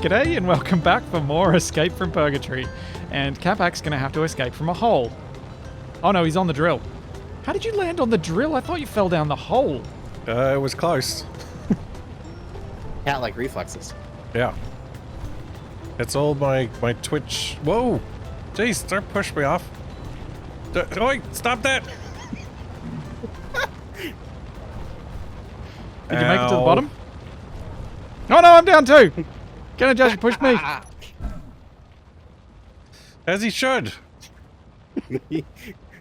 G'day and welcome back for more Escape from Purgatory. And Capac's going to have to escape from a hole. Oh no, he's on the drill. How did you land on the drill? I thought you fell down the hole. It was close. Cat-like reflexes. Yeah. It's all my Twitch. Whoa! Jeez, don't push me off. Oi, stop that! Did you make it to the bottom? Oh no, I'm down too! Can I just push me? As he should.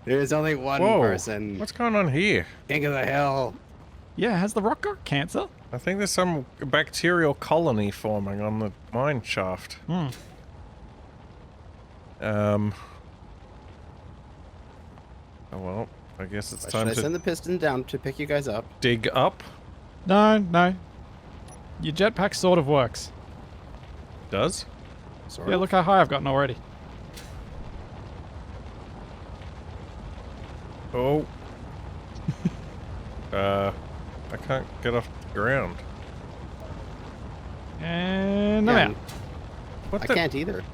There's only one Whoa. person. What's going on here? King of the hill. Yeah, has the rock got cancer? I think there's some bacterial colony forming on the mine shaft. Hmm. Oh well, I guess it's time Should I to send the piston down to pick you guys up? dig up. No. Your jetpack sort of works. Does? Sort Yeah, of. look how high I've gotten already. Oh. I can't get off the ground. And I'm Yeah, out. What I the? can't either.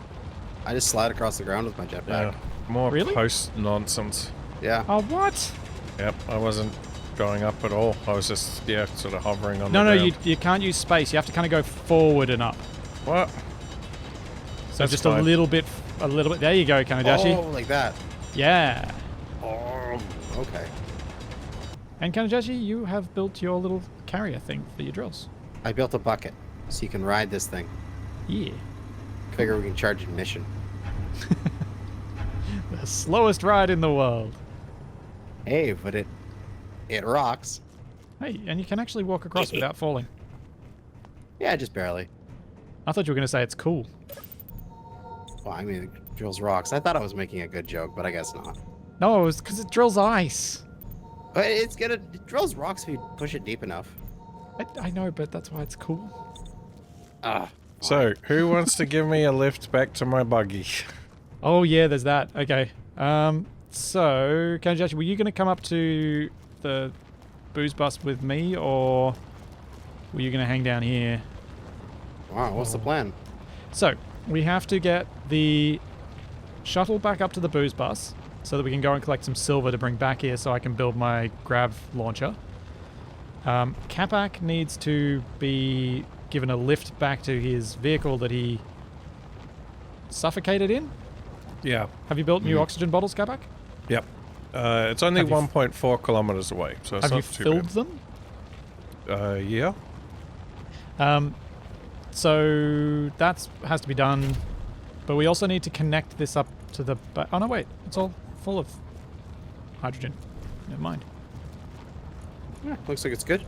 I just slide across the ground with my jetpack. Yeah, more Really? post nonsense. Yeah. Oh, what? Yep, I wasn't going up at all. I was just, yeah, sort of hovering on No, the no, ground. you can't use space. You have to kind of go forward and up. What? So That's just fine. a little bit. There you go, Kanajashi. Oh, like that. Yeah. Oh, okay. And Kanajashi, you have built your little carrier thing for your drills. I built a bucket so you can ride this thing. Yeah. Figure we can charge admission. The slowest ride in the world. Hey, but it rocks. Hey, and you can actually walk across without falling. Yeah, just barely. I thought you were going to say it's cool. Well, I mean, it drills rocks. I thought I was making a good joke, but I guess not. No, it was because it drills ice. But it drills rocks if you push it deep enough. I know, but that's why it's cool. Ah. So, who wants to give me a lift back to my buggy? Oh, yeah, there's that. Okay. So, Kanajashi, were you going to come up to the booze bus with me, or were you going to hang down here? Wow, what's the plan? So, we have to get the shuttle back up to the booze bus so that we can go and collect some silver to bring back here so I can build my grav launcher. Capac needs to be given a lift back to his vehicle that he suffocated in. Yeah. Have you built new oxygen bottles, Capac? Yep. It's only Have you 1.4 kilometers away, so it's Have you not too filled them? bad. Yeah. So that has to be done, but we also need to connect this up to the... Oh no, wait. It's all full of hydrogen. Never mind. Yeah, looks like it's good.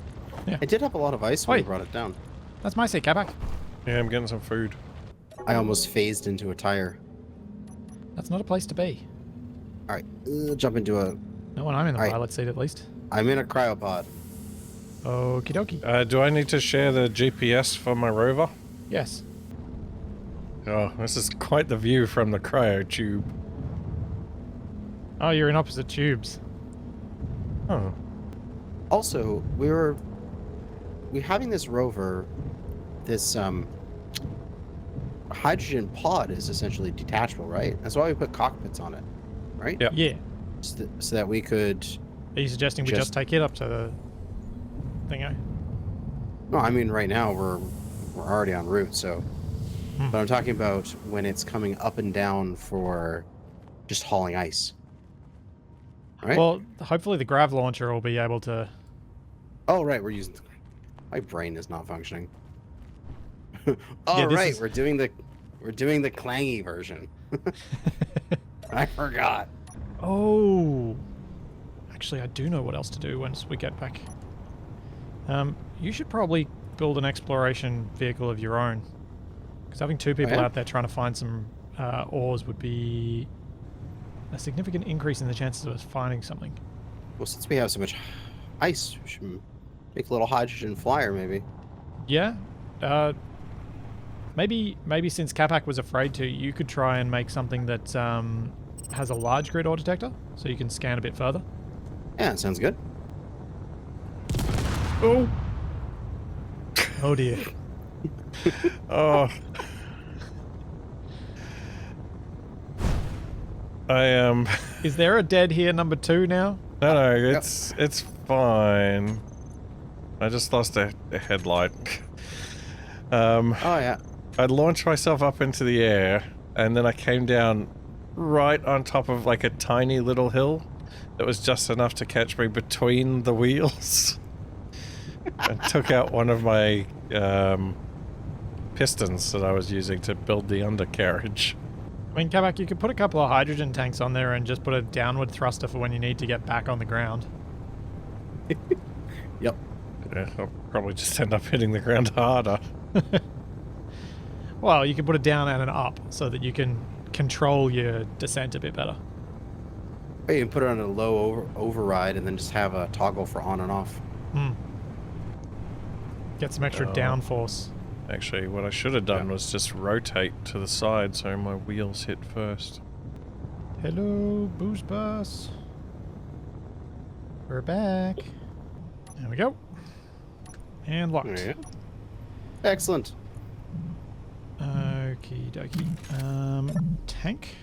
Yeah. It did have a lot of ice when Oi. you brought it down. That's my seat, Capac. Yeah, I'm getting some food. I almost phased into a tire. That's not a place to be. All right, jump into a... Not when I'm in the Right. pilot seat, at least. I'm in a cryopod. Okie dokie. Do I need to share the GPS for my rover? Yes. Oh, this is quite the view from the cryo tube. Oh, you're in opposite tubes. Oh. Also, we're having this rover, this hydrogen pod is essentially detachable, right? That's why we put cockpits on it, right? Yep. Yeah. So that we could... Are you suggesting we just take it up to the thingo? No, I mean right now we're already en route, so... But I'm talking about when it's coming up and down for just hauling ice. Right? Well, hopefully the grav launcher will be able to... Oh, right, we're using... My brain is not functioning. Oh, Yeah, this right, is- we're doing the clangy version. I forgot. Oh. Actually, I do know what else to do once we get back. You should probably build an exploration vehicle of your own. Because having two people yeah? out there trying to find some ores would be a significant increase in the chances of us finding something. Well, since we have so much ice, we should make a little hydrogen flyer, maybe. Yeah. Maybe since Capac was afraid to, you could try and make something that has a large grid ore detector, so you can scan a bit further. Yeah, that sounds good. Oh. Oh dear. Oh, I am. Is there a dead here number 2 now? No, it's fine. I just lost a headlight. Oh yeah. I launched myself up into the air, and then I came down right on top of like a tiny little hill that was just enough to catch me between the wheels. And took out one of my pistons that I was using to build the undercarriage. I mean, Kabak, you could put a couple of hydrogen tanks on there and just put a downward thruster for when you need to get back on the ground. Yep. Yeah, I'll probably just end up hitting the ground harder. Well, you can put a down and an up so that you can control your descent a bit better. Or you can put it on a low override and then just have a toggle for on and off. Get some extra downforce. Actually, what I should have done was just rotate to the side so my wheels hit first. Hello, booze bus. We're back. There we go. And locked. Yeah. Excellent. Okie dokie. Tank.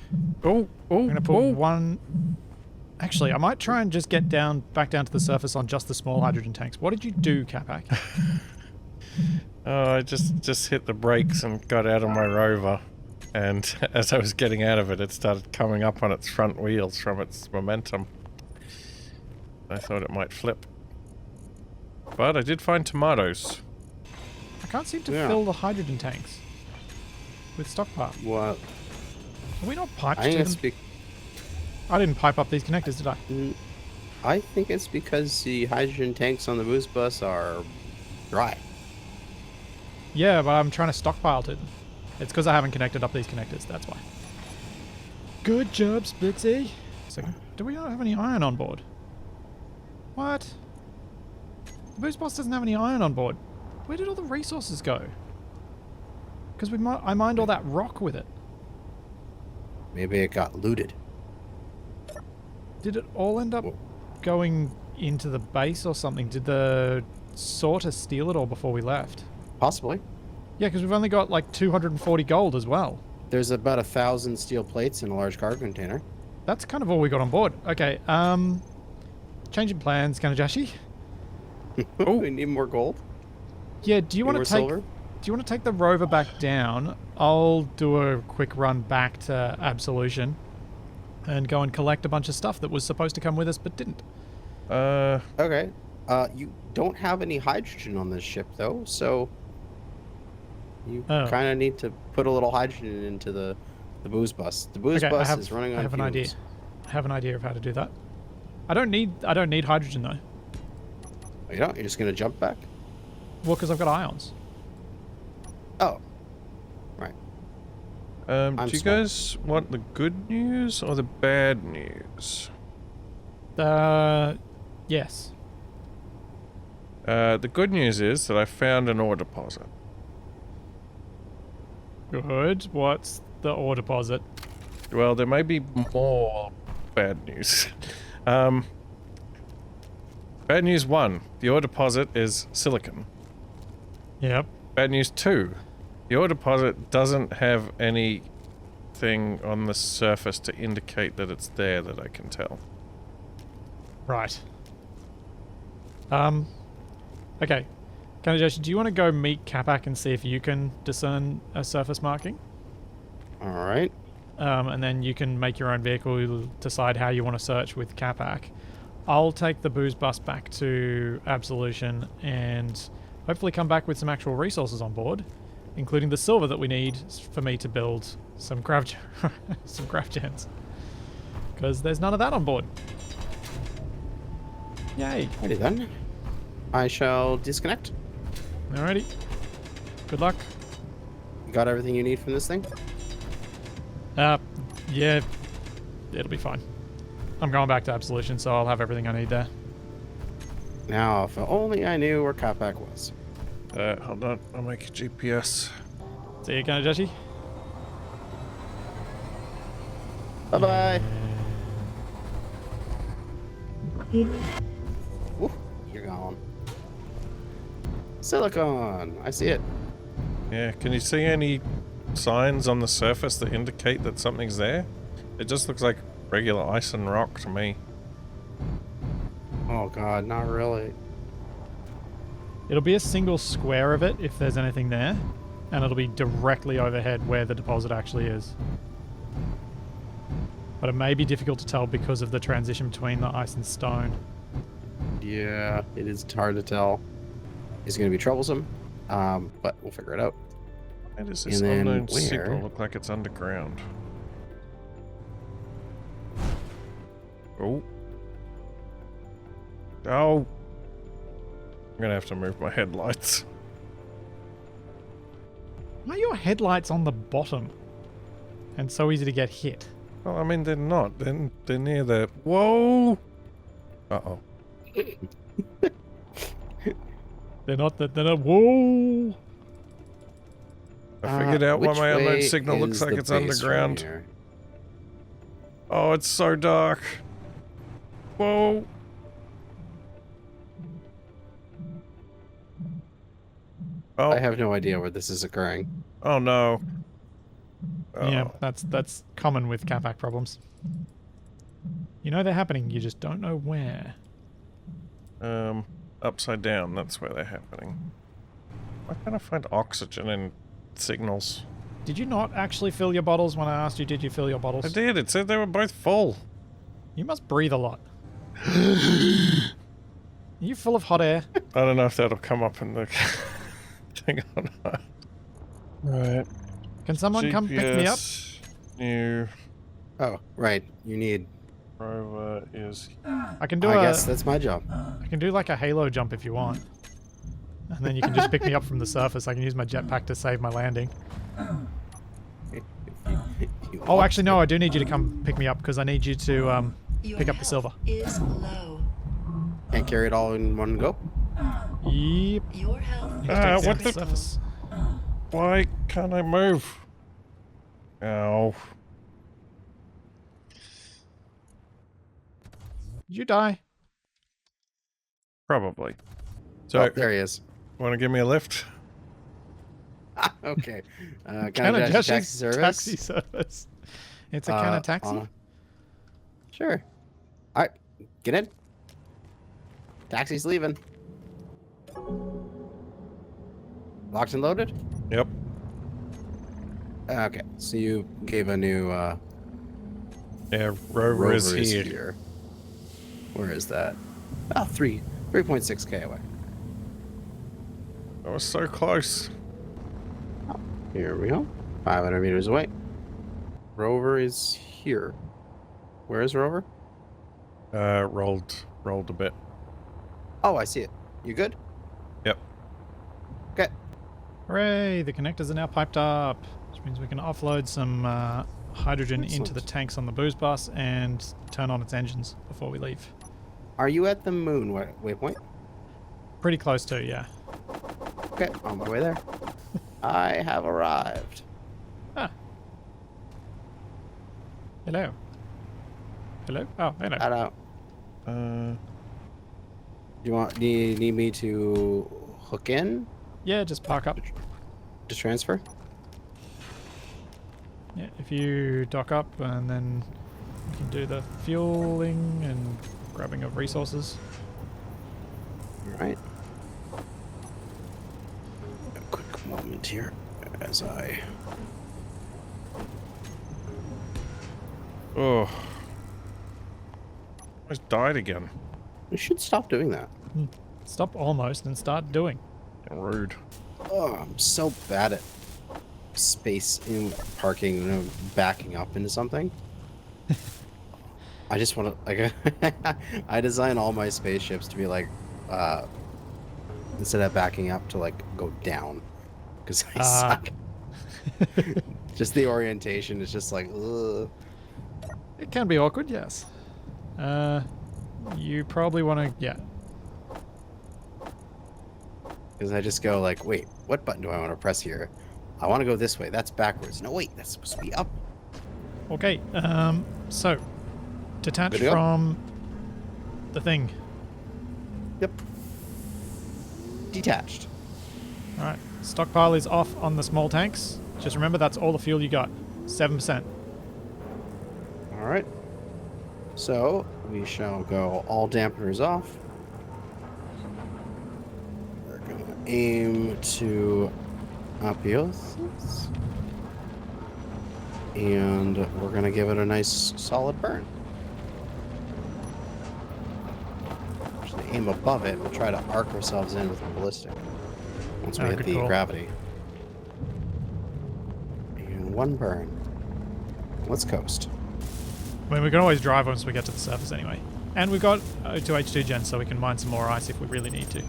Oh, I'm gonna put one. Actually, I might try and just get back down to the surface on just the small hydrogen tanks. What did you do, Capac? Oh, I just hit the brakes and got out of my rover. And as I was getting out of it, it started coming up on its front wheels from its momentum. I thought it might flip. But I did find tomatoes. I can't seem to fill the hydrogen tanks with stockpile. What? Are we not piped I to think them? it's I didn't pipe up these connectors, did I? I think it's because the hydrogen tanks on the boost bus are dry. Yeah, but I'm trying to stockpile to them. It's because I haven't connected up these connectors, that's why. Good job, Splitsy. So, do we not have any iron on board? What? The boost bus doesn't have any iron on board. Where did all the resources go? Because I mined all that rock with it. Maybe it got looted. Did it all end up going into the base or something? Did the sorter steal it all before we left? Possibly. Yeah, because we've only got like 240 gold as well. There's about 1,000 steel plates in a large cargo container. That's kind of all we got on board. Okay, changing plans, Kanajashi. Oh, we need more gold. Yeah, do you want to take? silver? Do you want to take the rover back down? I'll do a quick run back to Absolution, and go and collect a bunch of stuff that was supposed to come with us but didn't. Okay. You don't have any hydrogen on this ship though, so you kind of need to put a little hydrogen into the booze bus. The booze bus is running on I have an idea. fumes. I have an idea of how to do that. I don't need hydrogen though. You don't? You're just gonna jump back? Well, because I've got ions. Oh. Right. Do you guys want the good news or the bad news? Yes. The good news is that I found an ore deposit. Good. What's the ore deposit? Well, there may be more bad news. Bad news 1, the ore deposit is silicon. Yep. Bad news 2, the ore deposit doesn't have anything on the surface to indicate that it's there that I can tell. Right. Okay. Kanajashi, do you want to go meet Capac and see if you can discern a surface marking? Alright. And then you can make your own vehicle, you'll decide how you want to search with Capac. I'll take the booze bus back to Absolution and hopefully come back with some actual resources on board, including the silver that we need for me to build some grav gens. Because there's none of that on board. Yay. Alrighty then. I shall disconnect. Alrighty. Good luck. You got everything you need from this thing? Yeah. It'll be fine. I'm going back to Absolution, so I'll have everything I need there. Now, if only I knew where Capac was. Hold on, I'll make a GPS. See you, Kanajashi. Bye-bye. Ooh, you're gone. Silicon. I see it. Yeah, can you see any signs on the surface that indicate that something's there? It just looks like regular ice and rock to me. Oh god, not really. It'll be a single square of it if there's anything there, and it'll be directly overhead where the deposit actually is. But it may be difficult to tell because of the transition between the ice and stone. Yeah, it is hard to tell. It's going to be troublesome, but we'll figure it out. Why does this And then unknown where? signal look like it's underground? Oh. Oh. I'm gonna have to move my headlights. Why are your headlights on the bottom? And so easy to get hit. Well, I mean, they're not. They're near the... Whoa! Uh-oh. They're not that. They're not. Whoa! I figured out why which my unknown way signal looks is like the it's base from underground. here? Oh, it's so dark. Whoa! Oh, I have no idea where this is occurring. oh no. Yeah, Oh. that's common with catback problems. You know they're happening, you just don't know where. Upside down, that's where they're happening. Why can't I find oxygen in signals? Did you not actually fill your bottles when I asked you, did you fill your bottles? I did, it said they were both full. You must breathe a lot. Are you full of hot air? I don't know if that'll come up in the thing or not. Right. Can someone come pick me up? GPS, New Oh, right. You need... rover is... I can do I guess that's my job. I can do like a halo jump if you want. And then you can just pick me up from the surface. I can use my jetpack to save my landing. You Oh, want actually, no, I do need you to come pick me up because I need you to pick up the silver. Is low. Can't carry it all in one go? Yep. Your health. What the... Surface. Why can't I move? Ow. Did you die? Probably. So, Oh, there he is. want to give me a lift? Okay. Can Can I I dash just taxi service? Taxi service. It's a kind of taxi? Sure. Alright, get in. Taxi's leaving. Locked and loaded? Yep. Okay, so you gave a new Yeah, rover is here. Where is that? Ah, 3.6k away. I was so close. Here we go. 500 meters away. Rover is here. Where is Rover? Rolled a bit. Oh, I see it. You good? Yep. Okay. Hooray, the connectors are now piped up, which means we can offload some hydrogen into Excellent. the tanks on the booze bus and turn on its engines before we leave. Are you at the moon waypoint? Pretty close to, yeah. Okay, on my way there. I have arrived. Ah. Hello. Hello? Oh, hello. Hello. Do you need me to hook in Yeah, just park up. to transfer? Yeah, if you dock up and then you can do the fueling and grabbing of resources. All right. A quick moment here as I... Oh. I just died again. We should stop doing that. Stop almost and start doing. Rude. Oh, I'm so bad at space in parking, you know, backing up into something. I just want to, like, I design all my spaceships to be like, instead of backing up, to like go down, because I suck. Just the orientation is just like, ugh. It can be awkward, yes. You probably want to, yeah. Because I just go like, wait, what button do I want to press here? I want to go this way. That's backwards. No, wait, that's supposed to be up. Okay, so, detach Good to go? from the thing. Yep. Detached. Alright, stockpile is off on the small tanks. Just remember that's all the fuel you got. 7%. All right. So we shall go all dampeners off. We're gonna aim to Apotheosis. And we're gonna give it a nice solid burn. Actually aim above it, we'll try to arc ourselves in with a ballistic. Once we hit good the call. gravity. And one burn. Let's coast. I mean, we can always drive once we get to the surface anyway. And we've got O2H2 gens, so we can mine some more ice if we really need to.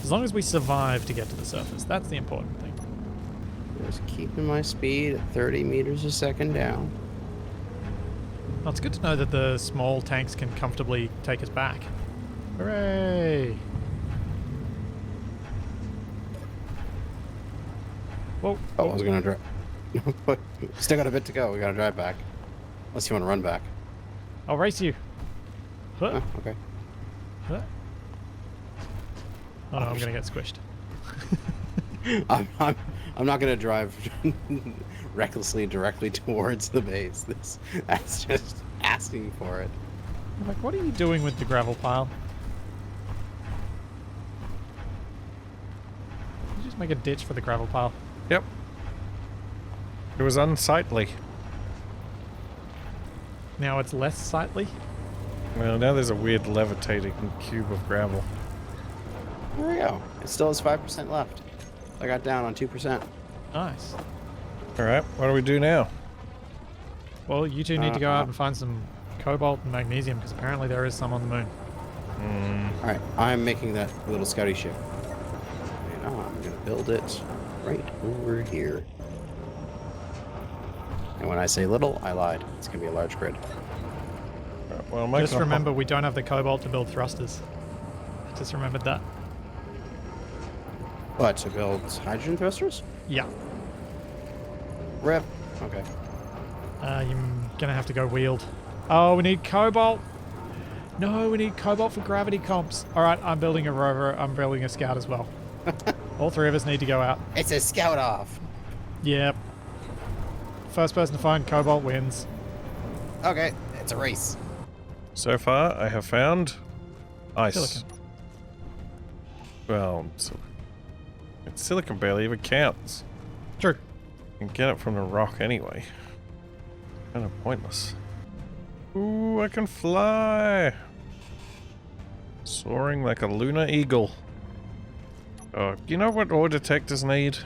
As long as we survive to get to the surface, that's the important thing. Just keeping my speed at 30 meters a second down. Well, it's good to know that the small tanks can comfortably take us back. Hooray! Whoa. Oh, I was gonna drive. Still got a bit to go. We gotta drive back. Unless you want to run back. I'll race you. Huh? Oh, okay. Huh? Oh no, I'm gonna get squished. I'm not gonna drive recklessly directly towards the base. That's just asking for it. I'm like, what are you doing with the gravel pile? You just make a ditch for the gravel pile. Yep. It was unsightly. Now it's less sightly. Well, now there's a weird levitating cube of gravel. There we go. It still has 5% left. I got down on 2%. Nice. Alright, what do we do now? Well, you two need to go out and find some cobalt and magnesium, because apparently there is some on the moon. Alright, I'm making that little scouty ship. And I'm gonna build it right over here. And when I say little, I lied. It's gonna be a large grid. Right, well, I'm Just remember, we don't have the cobalt to build thrusters. I just remembered that. What, to build hydrogen thrusters? Yeah. Rip. Okay. You're gonna have to go wheeled. Oh, we need cobalt. No, we need cobalt for gravity comps. All right, I'm building a rover. I'm building a scout as well. All three of us need to go out. It's a scout off. Yep. First person to find cobalt wins. Okay, it's a race. So far, I have found ice. Silicon. Well, silicon barely even counts. True. You can get it from the rock anyway. Kind of pointless. Ooh, I can fly! Soaring like a lunar eagle. Oh, you know what ore detectors need?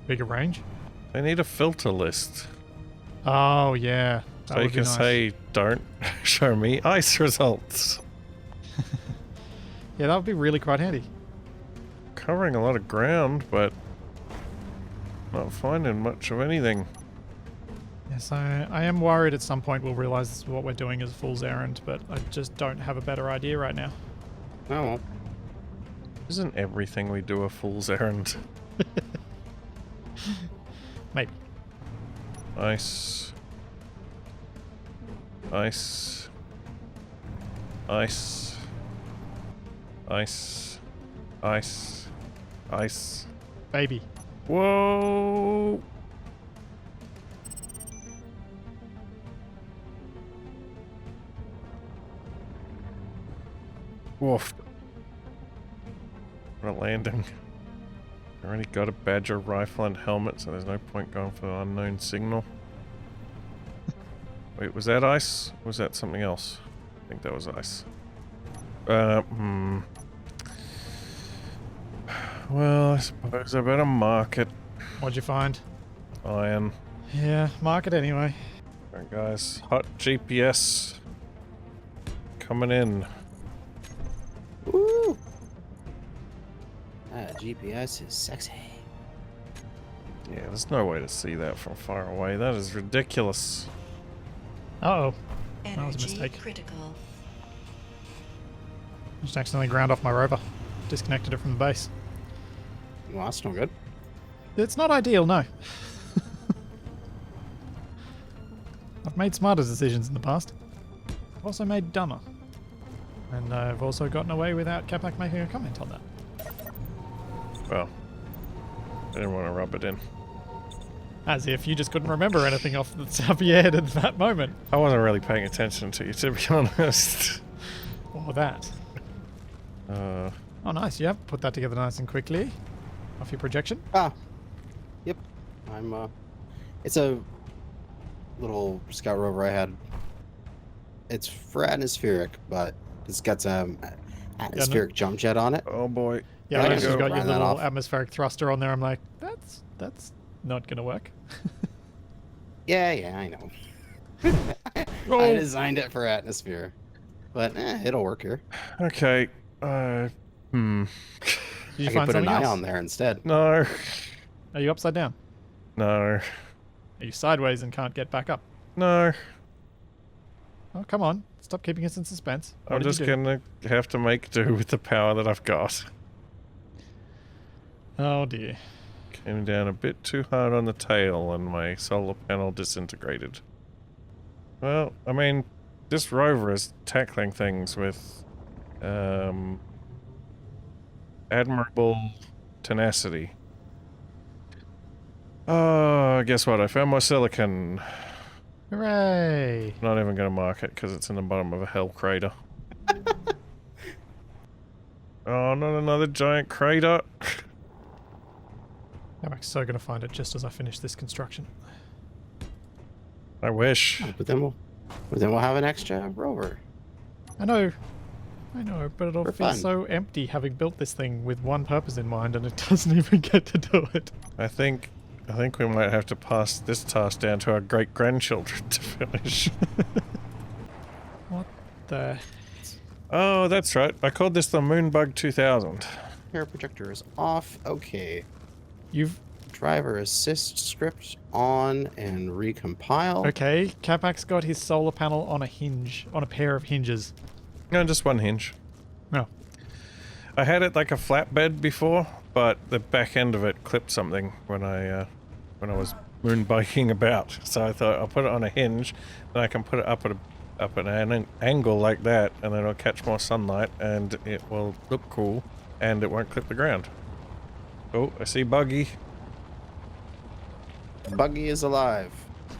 Bigger range. They need a filter list. Oh yeah. That So you would be can nice. say, don't show me ice results. Yeah, that would be really quite handy. Covering a lot of ground, but not finding much of anything. Yes, I am worried at some point we'll realize what we're doing is a fool's errand, but I just don't have a better idea right now. Oh, well. Isn't everything we do a fool's errand? Maybe. Ice. Ice. Ice. Ice. Ice. Ice. Baby. Whoa! Woof. What a landing. I already got a Badger rifle and helmet, so there's no point going for the unknown signal. Wait, was that ice? Or was that something else? I think that was ice. Well, I suppose I better mark it. What'd you find? Iron. Yeah, mark it anyway. Alright guys, hot GPS coming in. Woo! GPS is sexy. Yeah, there's no way to see that from far away. That is ridiculous. Uh-oh. That was a Energy mistake. critical. Just accidentally ground off my rover. Disconnected it from the base. Well, that's no good. It's not ideal, no. I've made smarter decisions in the past. I've also made dumber. And I've also gotten away without Capac making a comment on that. Well, I didn't want to rub it in. As if you just couldn't remember anything off the top of your head at that moment. I wasn't really paying attention to you, to be honest. Or that. Oh, nice. Yep. Put that together nice and quickly. Off your projection. Ah. Yep. It's a little scout rover I had. It's for atmospheric, but it's got some atmospheric jump jet on it. Oh boy. Yeah, I I guess just go. got your Round that little off. atmospheric thruster on there. I'm like, that's not gonna work. Yeah, I know. I Oh. designed it for atmosphere, but it'll work here. Okay. Did you I can find put an something eye else? on there instead. No. Are you upside down? No. Are you sideways and can't get back up? No. Oh, come on. Stop keeping us in suspense. What I'm did you just do? gonna have to make do with the power that I've got. Oh, dear. Came down a bit too hard on the tail and my solar panel disintegrated. Well, I mean, this rover is tackling things with admirable tenacity. Oh, guess what? I found more silicon. Hooray! Not even going to mark it because it's in the bottom of a hell crater. Oh, not another giant crater. I'm so gonna find it just as I finish this construction. I wish. But then we'll have an extra rover. I know, but it'll For feel fun. so empty having built this thing with one purpose in mind, and it doesn't even get to do it. I think we might have to pass this task down to our great-grandchildren to finish. What the? Oh, that's right. I called this the Moonbug 2000. Air projector is off. Okay. You've Driver assist script on and recompile. okay? Capac's got his solar panel on a hinge, on a pair of hinges. No, just one hinge. No. I had it like a flatbed before, but the back end of it clipped something when I was moon biking about. So I thought I'll put it on a hinge, then I can put it up at an angle like that, and then it'll catch more sunlight, and it will look cool, and it won't clip the ground. Oh, I see Buggy. Buggy is alive.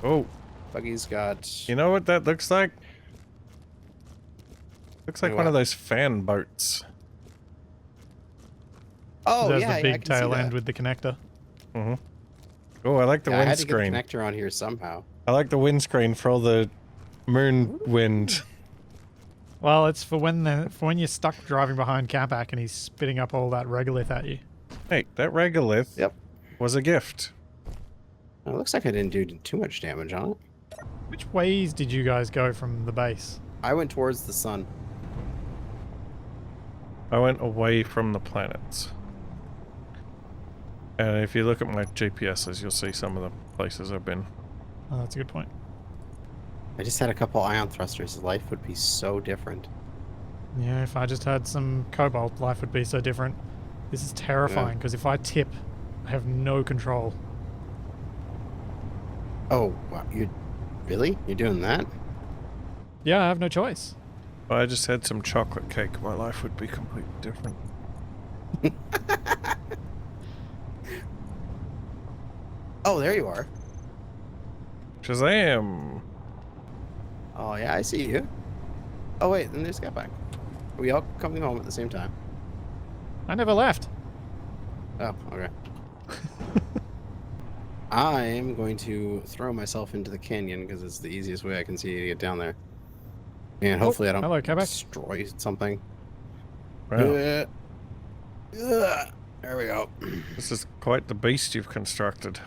Oh, Buggy's got. you know what that looks like? Looks like Like one of what? those fan boats. Oh There's yeah, the I big can see tail that. end with the connector. Mm-hmm. Oh, I like the Yeah, I had to get the windscreen. connector on here somehow. I like the windscreen for all the moon wind. Well, it's for when you're stuck driving behind Capac and he's spitting up all that regolith at you. Hey, that regolith Yep. was a gift. It looks like I didn't do too much damage on it. Which ways did you guys go from the base? I went towards the sun. I went away from the planets. And if you look at my GPSs, you'll see some of the places I've been. Oh, that's a good point. I just had a couple ion thrusters. Life would be so different. Yeah, if I just had some Cobalt, life would be so different. This is terrifying because if I tip, I have no control. Oh, wow. Really? You're doing that? Yeah, I have no choice. If I just had some chocolate cake, my life would be completely different. Oh, there you are. Shazam! Oh, yeah, I see you. Oh, wait, then there's Capac. Are we all coming home at the same time? I never left. Oh, okay. I'm going to throw myself into the canyon because it's the easiest way I can see to get down there. And hopefully I don't hello, Quebec. destroy something. Wow, There we go. this is quite the beast you've constructed.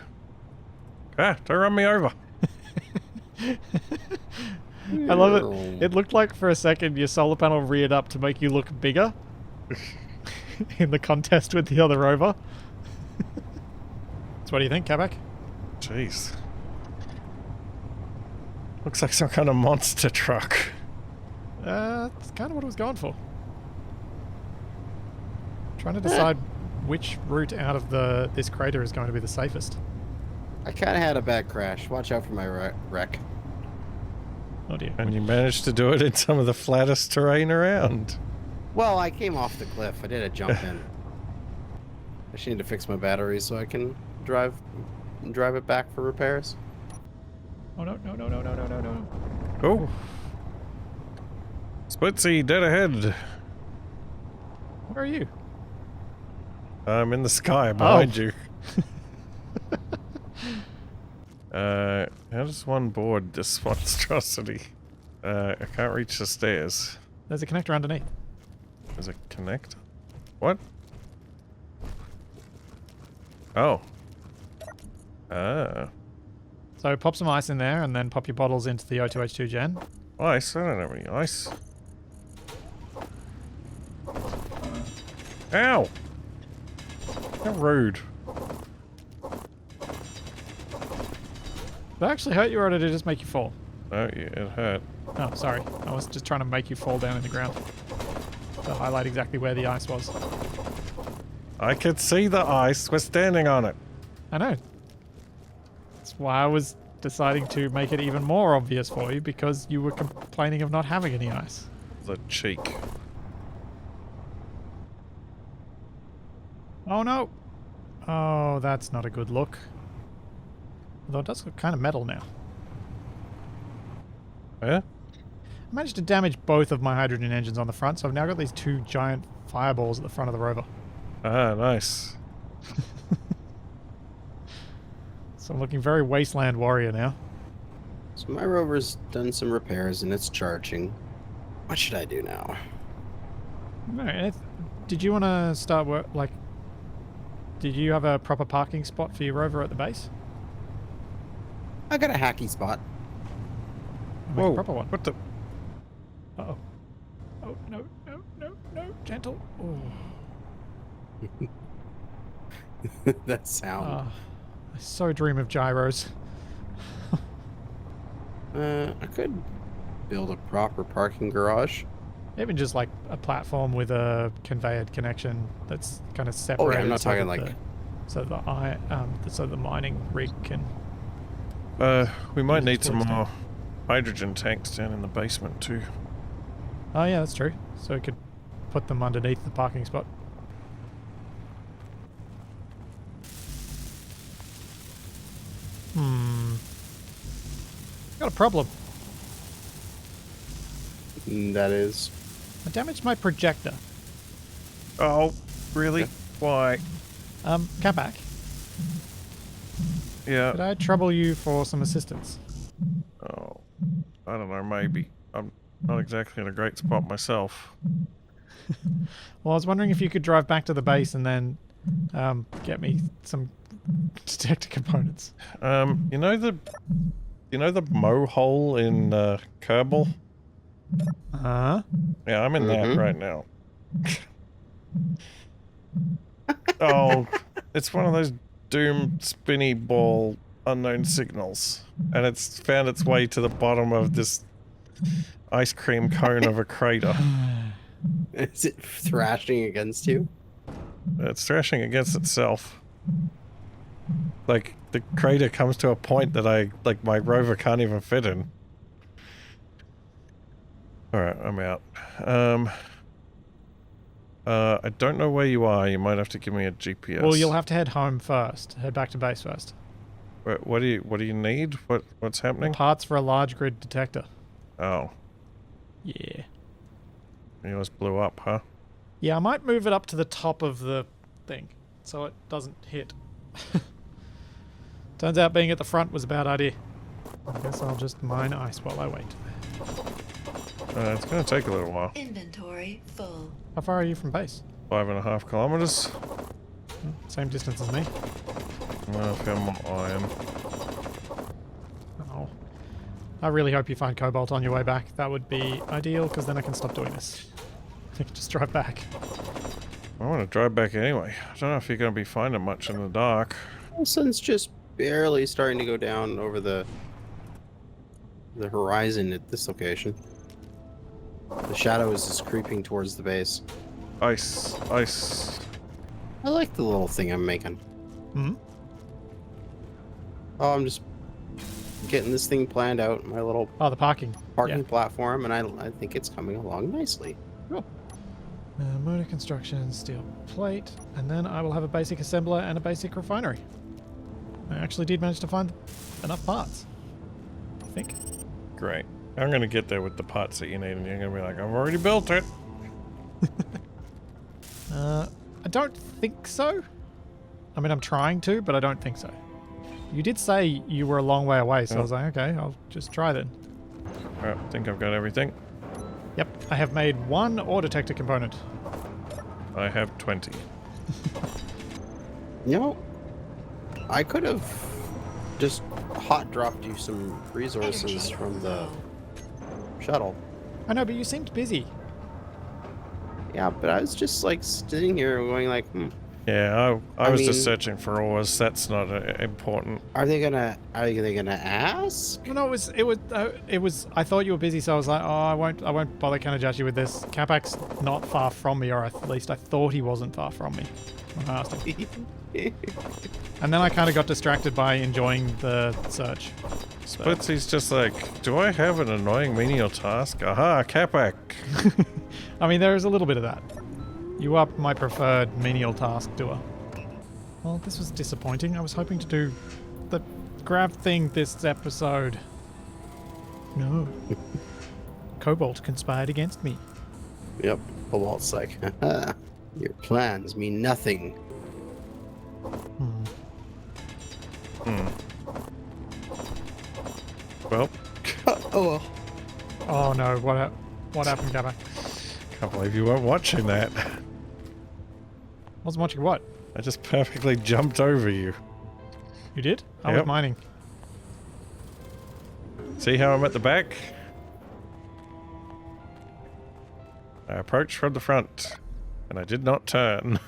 Ah, don't run me over. I love it. It looked like for a second your solar panel reared up to make you look bigger in the contest with the other rover. So what do you think, Capac? Jeez. Looks like some kind of monster truck. That's kind of what I was going for. Trying to decide which route out of this crater is going to be the safest. I kind of had a bad crash. Watch out for my wreck. Oh dear. And you managed to do it in some of the flattest terrain around. Well, I came off the cliff. I did a jump in. I just need to fix my batteries so I can drive and drive it back for repairs? Oh no, no, no, no, no, no, no, no. Oh. Splitsy, dead ahead. Where are you? I'm in the sky behind you. How does one board this monstrosity? I can't reach the stairs. There's a connector underneath. There's a connector? What? Oh. Ah. So pop some ice in there and then pop your bottles into the O2H2 gen. Ice? I don't have any ice. Ow! How rude. Did I actually hurt you or did it just make you fall? Oh, yeah, it hurt. Oh, sorry. I was just trying to make you fall down in the ground. To highlight exactly where the ice was. I could see the ice. We're standing on it. I know. That's why I was deciding to make it even more obvious for you, because you were complaining of not having any ice. The cheek. Oh no! Oh, that's not a good look. Although it does look kind of metal now. Yeah? I managed to damage both of my hydrogen engines on the front, so I've now got these two giant fireballs at the front of the rover. Ah, nice. So I'm looking very Wasteland Warrior now. So my rover's done some repairs and it's charging. What should I do now? Alright, did you want to start work, like, did you have a proper parking spot for your rover at the base? I got a hacky spot. Make a Whoa, proper one. what the? Uh-oh. Oh, no, no, no, no, gentle. Oh. That sound. I so dream of gyros. I could build a proper parking garage. Even just like a platform with a conveyor connection that's kind of separated. Oh yeah, I'm not so talking that like... so the mining rig can... We might need some towards more hydrogen tanks down in the basement too. Oh yeah, that's true. So we could put them underneath the parking spot. Got a problem. That is... I damaged my projector. Oh, really? Okay. Why? Come back. Yeah. Could I trouble you for some assistance? Oh, I don't know, maybe. I'm not exactly in a great spot myself. Well, I was wondering if you could drive back to the base and then get me some detector components. You know the mow hole in Kerbal? Uh-huh. Yeah, I'm in that right now. Oh, it's one of those doom spinny ball unknown signals, and it's found its way to the bottom of this ice cream cone of a crater. Is it thrashing against you? It's thrashing against itself. Like, the crater comes to a point that my rover can't even fit in. Alright, I'm out. I don't know where you are. You might have to give me a GPS. Well, you'll have to head home first. Head back to base first. What do you need? What's happening? Parts for a large grid detector. Oh. Yeah. Yours blew up, huh? Yeah, I might move it up to the top of the thing so it doesn't hit. Turns out being at the front was a bad idea. I guess I'll just mine ice while I wait. It's gonna take a little while. Inventory full. How far are you from base? 5.5 kilometers. Same distance as me. I found more iron. Oh. I really hope you find Cobalt on your way back. That would be ideal, because then I can stop doing this. I can just drive back. I want to drive back anyway. I don't know if you're going to be finding much in the dark. The sun's just barely starting to go down over the horizon at this location. The shadow is just creeping towards the base. Ice. Ice. I like the little thing I'm making. Hmm? Oh, I'm just getting this thing planned out, my little Oh, the parking. parking platform, and I think it's coming along nicely. Cool. Motor construction, steel plate, and then I will have a basic assembler and a basic refinery. I actually did manage to find enough parts. I think. Great. I'm gonna get there with the parts that you need, and you're gonna be like, I've already built it. I don't think so. I mean, I'm trying to, but I don't think so. You did say you were a long way away, so I was like, okay, I'll just try then. Alright, I think I've got everything. Yep, I have made one ore detector component. I have 20. You know, I could have just hot dropped you some resources from the shuttle. I know, but you seemed busy. Yeah, but I was just like sitting here going like, Yeah, I was mean, just searching for ores. That's not important. are they gonna ask? Well, no, it was. I thought you were busy, so I was like, oh, I won't bother Kanajashi with this. Kapak's not far from me, or at least I thought he wasn't far from me when I asked him. And then I kind of got distracted by enjoying the search. So. Splitsy's just like, do I have an annoying menial task? Aha, Capac. I mean, there is a little bit of that. You are my preferred menial task doer. Well, this was disappointing. I was hoping to do the grab thing this episode. No. Cobalt conspired against me. Yep, Cobalt's like, haha, your plans mean nothing. Well, Oh, Oh no, what happened, Kappa? can't believe you weren't watching that. Wasn't watching what? I just perfectly jumped over you. You did? I was Yep. mining. See how I'm at the back? I approached from the front, and I did not turn.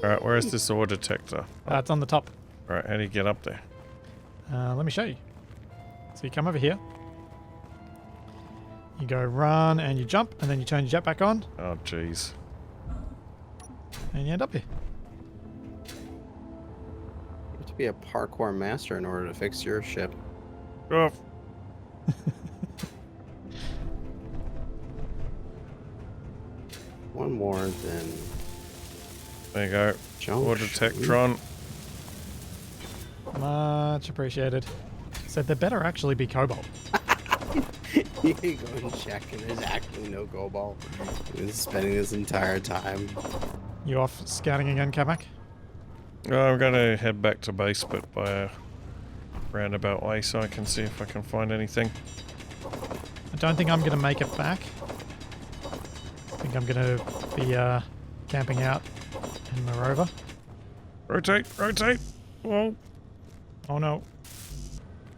Alright, where is this ore detector? It's on the top. Alright, how do you get up there? Let me show you. So you come over here. You go run and you jump, and then you turn your jet back on, Oh, jeez. and you end up here. you have to be a parkour master in order to fix your ship. Oh, One more than there you go. jump. Ore detectron. Much appreciated. Said there better actually be cobalt. You go and check, and there's actually no cobalt. We've been spending this entire time. You off scouting again, Kamak? Oh, I'm gonna head back to base, but by a roundabout way, so I can see if I can find anything. I don't think I'm going to make it back. I think I'm going to be camping out in the rover. Rotate, rotate! Whoa. Oh no.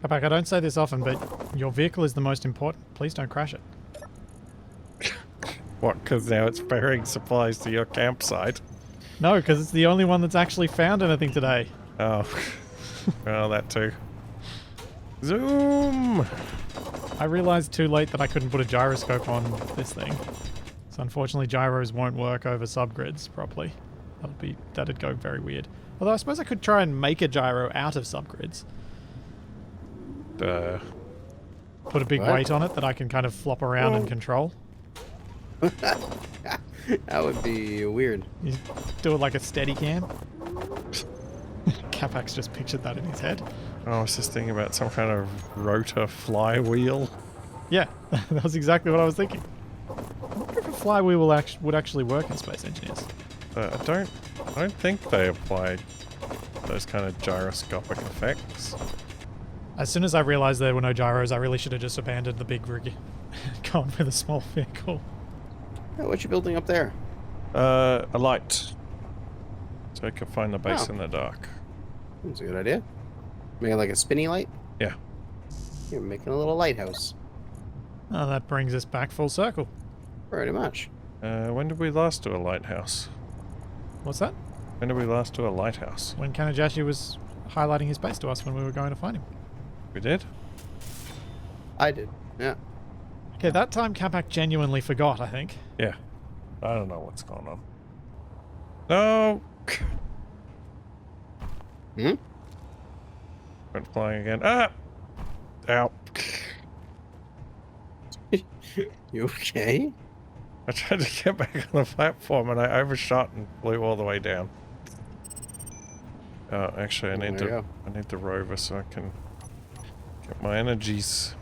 Kapak, I don't say this often, but your vehicle is the most important. Please don't crash it. What, because now it's ferrying supplies to your campsite? No, because it's the only one that's actually found anything today. Oh. Well, that too. Zoom! I realized too late that I couldn't put a gyroscope on this thing. So unfortunately gyros won't work over subgrids properly. That'd go very weird. Although I suppose I could try and make a gyro out of subgrids. Put a big What? weight on it that I can kind of flop around and control. That would be weird. You do it like a steady cam. Capak's just pictured that in his head. I was just thinking about some kind of rotor flywheel. Yeah, that was exactly what I was thinking. I wonder if a flywheel would actually work in Space Engineers. I don't think they apply those kind of gyroscopic effects. As soon as I realized there were no gyros, I really should have just abandoned the big rig and gone with a small vehicle. What you building up there? A light. So I can find the base in the dark. That's a good idea. Making like a spinny light? Yeah. You're making a little lighthouse. Oh, that brings us back full circle. Pretty much. When did we last do a lighthouse? What's that? When did we last do a lighthouse? When Kanajashi was highlighting his base to us when we were going to find him. We did? I did. Yeah. Okay, that time Kapak genuinely forgot, I think. Yeah. I don't know what's going on. No! Hmm? Went flying again. Ah! Ow. You okay? I tried to get back on the platform and I overshot and flew all the way down. Oh, actually, I need There you I need the rover so I can get my energies.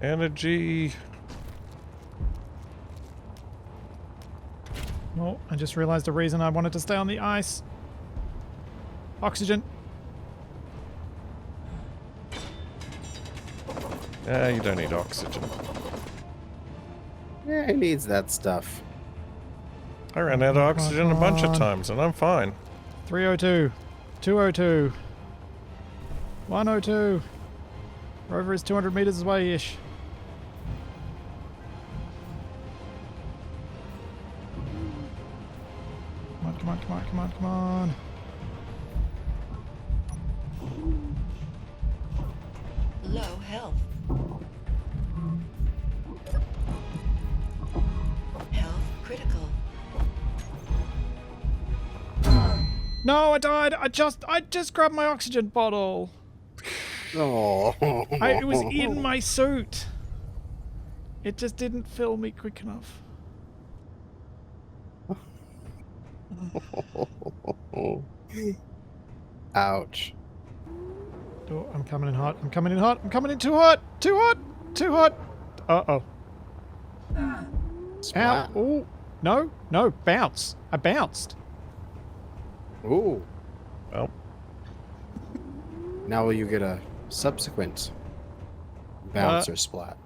Energy. Oh, I just realized the reason I wanted to stay on the ice. Oxygen. You don't need oxygen. Yeah, he needs that stuff. I ran out of oxygen a bunch of times, and I'm fine. 302. 202. 102. Rover is 200 meters away-ish. Come on, come on, come on, come on, come on. Low health. Health critical. No, I died. I just grabbed my oxygen bottle. Oh. It was in my suit. It just didn't fill me quick enough. Ouch. Oh, I'm coming in hot. I'm coming in hot. I'm coming in too hot. Too hot. Too hot. Uh-oh. Ow. Splat. Oh. No. No. Bounce. I bounced. Ooh. Well, Now will you get a subsequent bounce or splat?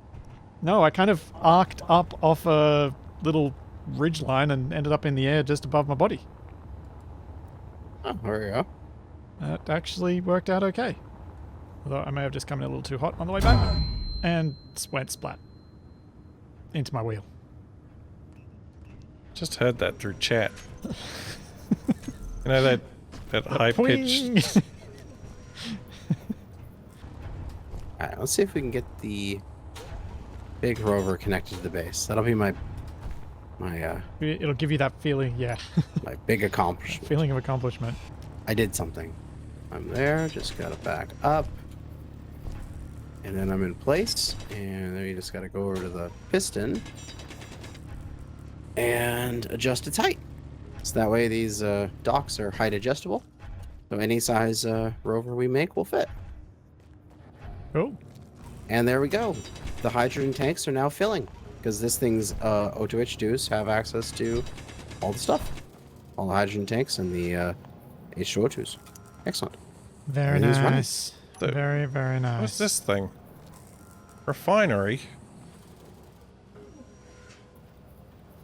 No, I kind of arced up off a little ridge line and ended up in the air just above my body. Oh, there you go. That actually worked out okay. Although I may have just come in a little too hot on the way back and went splat into my wheel. just heard that through chat. You know that high pitched. Twing! Alright, let's see if we can get the big rover connected to the base. That'll be my It'll give you that feeling, yeah. my big accomplishment. Feeling of accomplishment. I did something. I'm there, just gotta back up. And then I'm in place. And then you just gotta go over to the piston and adjust its height. So that way these docks are height adjustable. So any size rover we make will fit. Oh, And there we go. The hydrogen tanks are now filling. Because this thing's O2H2s have access to all the stuff. All the hydrogen tanks and the H2O2s. Excellent. very Everything's running. nice. The- Very, very nice. What's this thing? Refinery?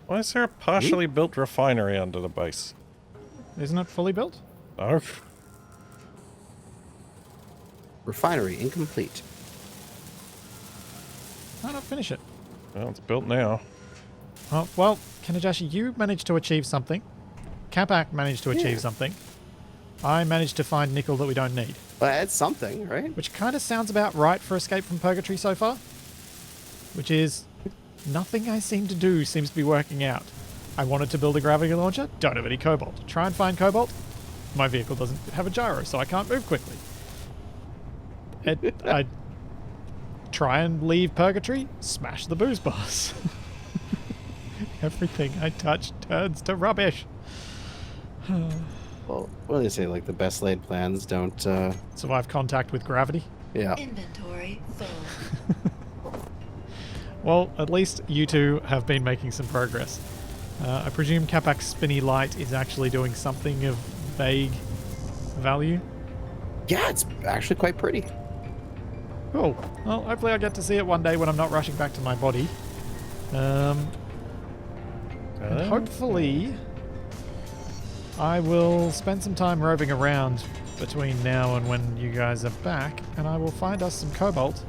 Why is there a partially built refinery under the base? Isn't it fully built? Oh, Refinery incomplete. Why not finish it? well, it's built now. Oh, well, Kanajashi, you managed to achieve something. Capac managed to achieve something. I managed to find nickel that we don't need. But it's something, right? Which kind of sounds about right for Escape from Purgatory so far. Which is, nothing I seem to do seems to be working out. I wanted to build a gravity launcher, don't have any cobalt. Try and find cobalt, my vehicle doesn't have a gyro, so I can't move quickly. I try and leave Purgatory, smash the booze bars. Everything I touch turns to rubbish. Well, what do they say? Like the best laid plans don't. Survive contact with gravity. Yeah. Inventory full. Well, at least you two have been making some progress. I presume Capac's spinny light is actually doing something of vague value. Yeah, it's actually quite pretty. Cool. Well, hopefully I'll get to see it one day when I'm not rushing back to my body. And hopefully I will spend some time roving around between now and when you guys are back, and I will find us some cobalt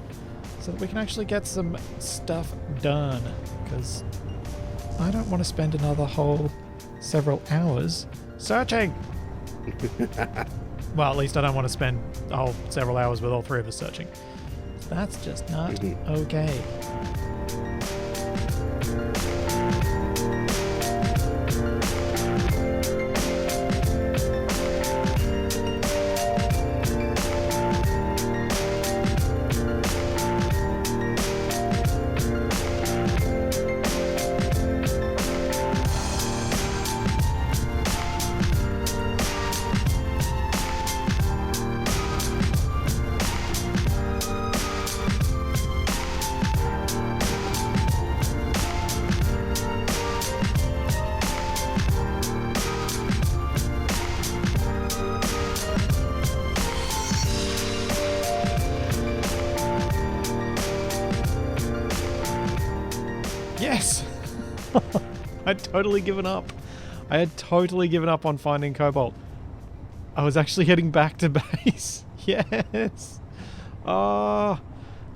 so that we can actually get some stuff done, because I don't want to spend another whole several hours searching. Well, at least I don't want to spend a whole several hours with all three of us searching. That's just not okay. I'd totally given up. I had totally given up on finding Cobalt. I was actually heading back to base. Yes. Oh,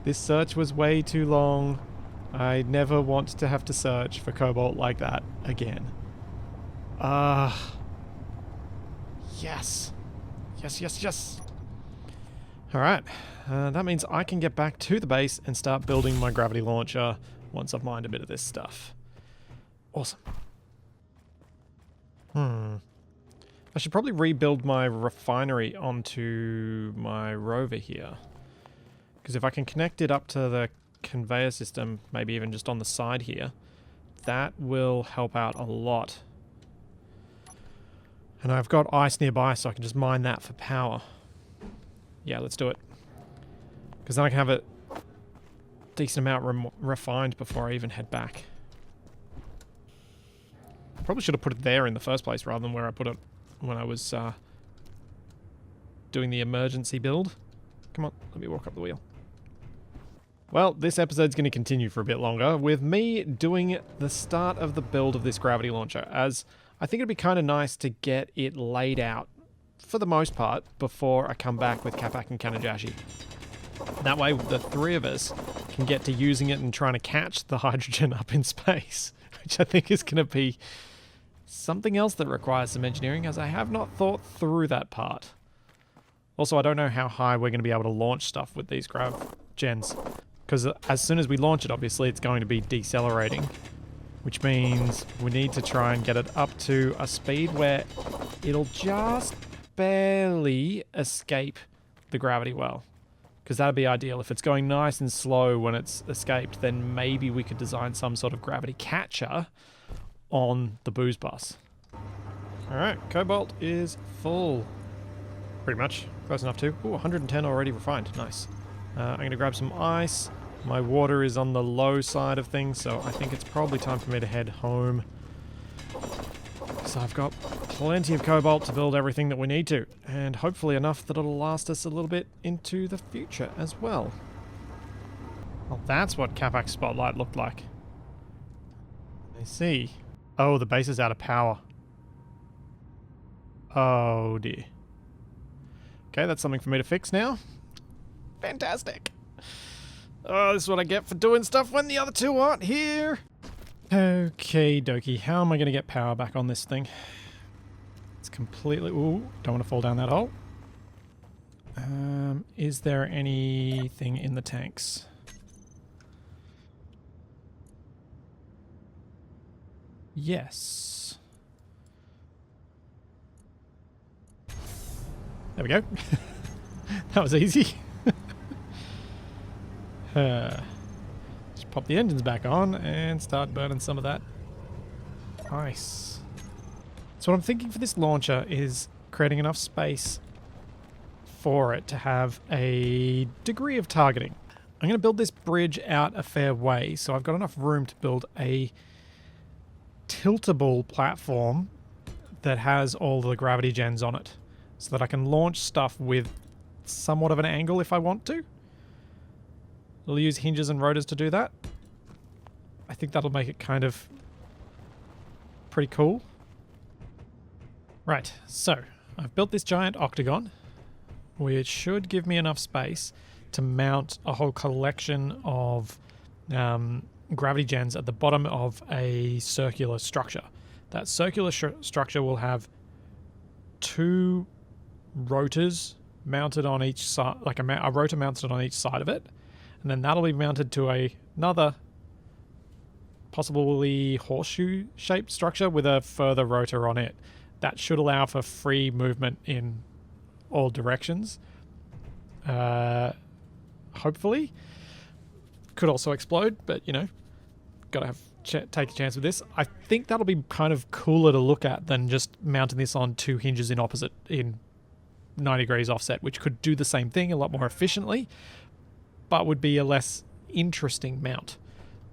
this search was way too long. I never want to have to search for Cobalt like that again. Yes. Yes, yes, yes. Alright. That means I can get back to the base and start building my gravity launcher once I've mined a bit of this stuff. Awesome. I should probably rebuild my refinery onto my rover here. Because if I can connect it up to the conveyor system, maybe even just on the side here, that will help out a lot. And I've got ice nearby, so I can just mine that for power. Yeah, let's do it. Because then I can have a decent amount refined before I even head back. Probably should have put it there in the first place rather than where I put it when I was doing the emergency build. Come on, let me walk up the wheel. Well, this episode's going to continue for a bit longer with me doing the start of the build of this gravity launcher, as I think it'd be kind of nice to get it laid out for the most part before I come back with Capac and Kanajashi. That way the three of us can get to using it and trying to catch the hydrogen up in space, which I think is going to be something else that requires some engineering, as I have not thought through that part. Also, I don't know how high we're going to be able to launch stuff with these grav gens, because as soon as we launch it, obviously it's going to be decelerating, which means we need to try and get it up to a speed where it'll just barely escape the gravity well, because that'd be ideal. If it's going nice and slow when it's escaped, then maybe we could design some sort of gravity catcher on the booze bus. Alright, Cobalt is full. Pretty much. Close enough to. Ooh, 110 already refined. Nice. I'm going to grab some ice. My water is on the low side of things, so I think it's probably time for me to head home. So I've got plenty of Cobalt to build everything that we need to, and hopefully enough that it'll last us a little bit into the future as well. Well, that's what Capac's spotlight looked like. I see. Oh, the base is out of power. Oh dear. Okay, that's something for me to fix now. Fantastic. Oh, this is what I get for doing stuff when the other two aren't here. Okay, dokie. How am I going to get power back on this thing? It's completely... Ooh, don't want to fall down that hole. Is there anything in the tanks? Yes. There we go. That was easy. Just pop the engines back on and start burning some of that ice. So what I'm thinking for this launcher is creating enough space for it to have a degree of targeting. I'm going to build this bridge out a fair way, so I've got enough room to build a tiltable platform that has all the gravity gens on it, so that I can launch stuff with somewhat of an angle if I want to. I'll use hinges and rotors to do that. I think that'll make it kind of pretty cool. Right, so I've built this giant octagon, which should give me enough space to mount a whole collection of gravity gens at the bottom of a circular structure. That circular structure will have two rotors mounted on each side, like a rotor mounted on each side of it, and then that'll be mounted to another possibly horseshoe-shaped structure with a further rotor on it. That should allow for free movement in all directions. Hopefully. Could also explode, but you know, gotta take a chance with this. I think that'll be kind of cooler to look at than just mounting this on two hinges in 90 degrees offset, which could do the same thing a lot more efficiently, but would be a less interesting mount.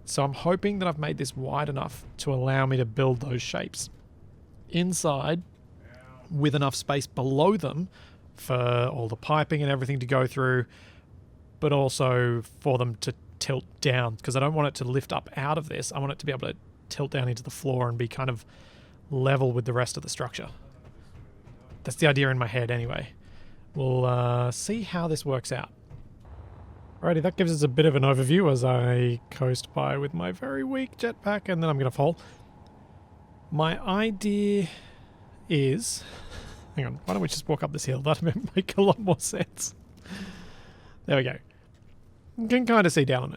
So I'm hoping that I've made this wide enough to allow me to build those shapes inside with enough space below them for all the piping and everything to go through, but also for them to tilt down, because I don't want it to lift up out of this. I want it to be able to tilt down into the floor and be kind of level with the rest of the structure. That's the idea in my head anyway. We'll see how this works out. Alrighty, that gives us a bit of an overview as I coast by with my very weak jetpack, and then I'm going to fall. My idea is... Hang on, why don't we just walk up this hill? That'll make a lot more sense. There we go. You can kind of see down on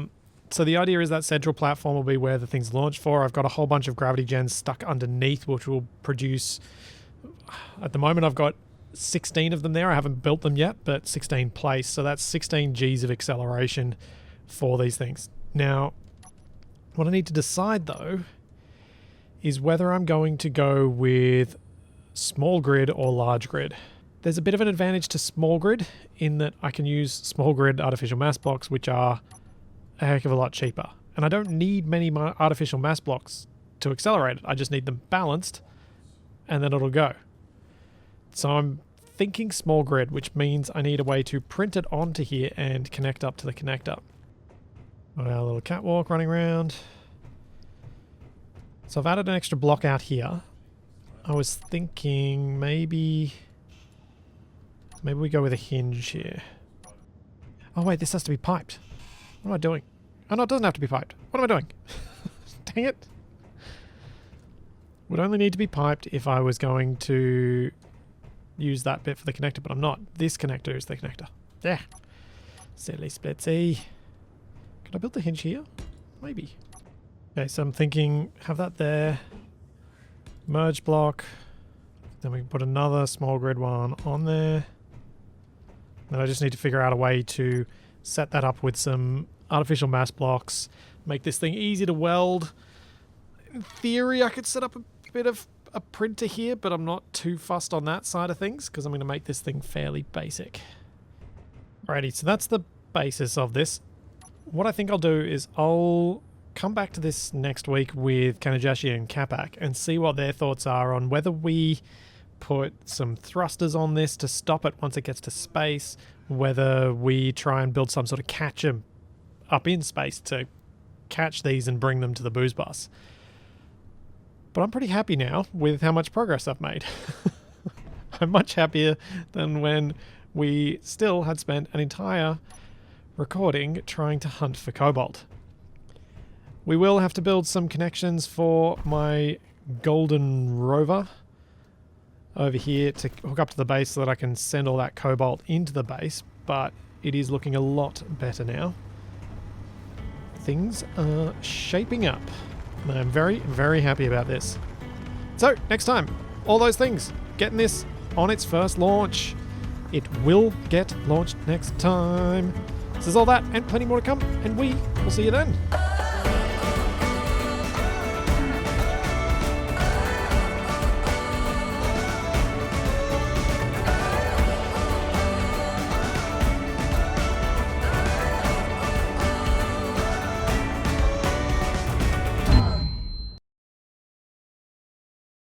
it. So the idea is that central platform will be where the thing's launched for. I've got a whole bunch of gravity gens stuck underneath, which will produce... At the moment, I've got 16 of them there. I haven't built them yet, but 16 placed. So that's 16 Gs of acceleration for these things. Now, what I need to decide, though, is whether I'm going to go with small grid or large grid. There's a bit of an advantage to small grid in that I can use small grid artificial mass blocks, which are a heck of a lot cheaper. And I don't need many artificial mass blocks to accelerate it. I just need them balanced, and then it'll go. So I'm thinking small grid, which means I need a way to print it onto here and connect up to the connector. Got our little catwalk running around. So I've added an extra block out here. I was thinking maybe we go with a hinge here. Oh wait, this has to be piped. What am I doing? Oh no, it doesn't have to be piped. What am I doing? Dang it. Would only need to be piped if I was going to use that bit for the connector, but I'm not. This connector is the connector. Yeah. Silly splitsy. Could I build the hinge here? Maybe. Okay, so I'm thinking have that there. Merge block. Then we can put another small grid one on there. Then I just need to figure out a way to set that up with some artificial mass blocks. Make this thing easy to weld. In theory, I could set up a bit of a printer here, but I'm not too fussed on that side of things because I'm going to make this thing fairly basic. Alrighty, so that's the basis of this. What I think I'll do is I'll come back to this next week with Kanajashi and Capac and see what their thoughts are on whether we put some thrusters on this to stop it once it gets to space, whether we try and build some sort of catcher up in space to catch these and bring them to the booze bus. But I'm pretty happy now with how much progress I've made. I'm much happier than when we still had spent an entire recording trying to hunt for Cobalt. We will have to build some connections for my golden rover over here to hook up to the base so that I can send all that Cobalt into the base, but it is looking a lot better now. Things are shaping up. And I'm very, very happy about this. So, next time, all those things. Getting this on its first launch. It will get launched next time. This is all that and plenty more to come, and we will see you then.